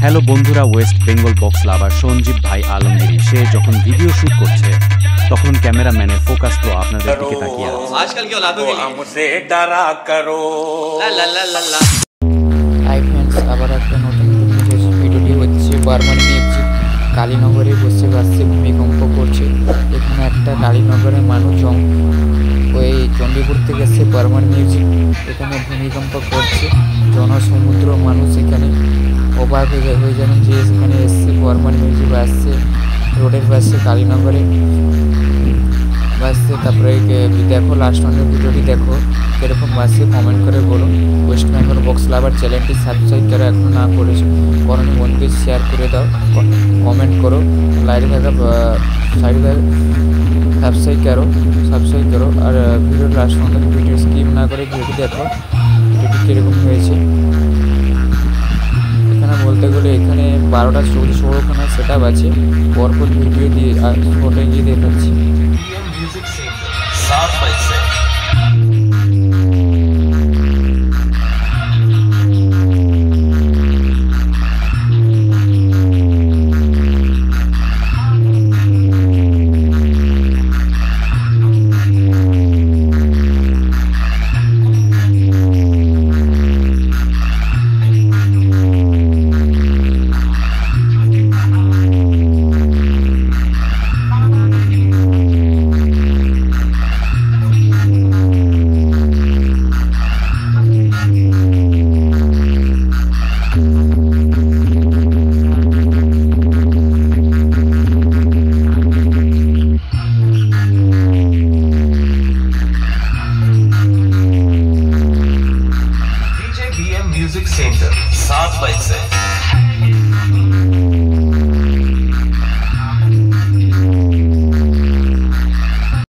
Hello বন্ধুরা, West Bengal box lover Sanjeev ভাই আলমগীর সে যখন ভিডিও শুট করছে তখন ক্যামেরাম্যানের ফোকাস তো আপনাদের দিকে তাকিয়ে আছে। আজকাল কি औलादों के लिए हमसे डरा करो ला ला ला ला ला। হাই ফ্রেন্ডস, আবার একটা নতুন ভিডিওটি হচ্ছে বার্মান মিউজিক কালীনগরে বসে বাসছে ভূমিকম্প করছে। এখানে একটা কালীনগরের মানুষ ওই চণ্ডীপুর থেকে এসছে বার্মান মিউজিক, এখানে ভূমিকম্প করছে। জনসমুদ্র মানুষ এখানে অবাক হয়ে যাবেন যে এখানে এসছে বার্মান মিউজিক আসছে রোডের পাশে কালীনগরে বাসছে। তারপরে দেখো লাস্ট অনেক ভিডিওটি দেখো কীরকম বাসছে, কমেন্ট করে বলুন। ওয়েস্ট বেঙ্গল বক্স লাভার চ্যানেলটি সাবস্ক্রাইব করে এখনও না করেছো করণ বন্ধুকে শেয়ার করে দাও, কমেন্ট করো, লাইক থাকা সাইডে সাবস্ক্রাইব করো। আর ভিডিও লাস্ট অনেক ভিডিও স্কিপ না করে ভিডিওটি দেখো ভিডিওটি কীরকম হয়েছে। এখানে বলতে গেলে এখানে 12টা 16খানা সেট আপ আছে, পরপর ভিডিও দিয়ে ফটো গিয়ে দেখাচ্ছি। साफ बाइक से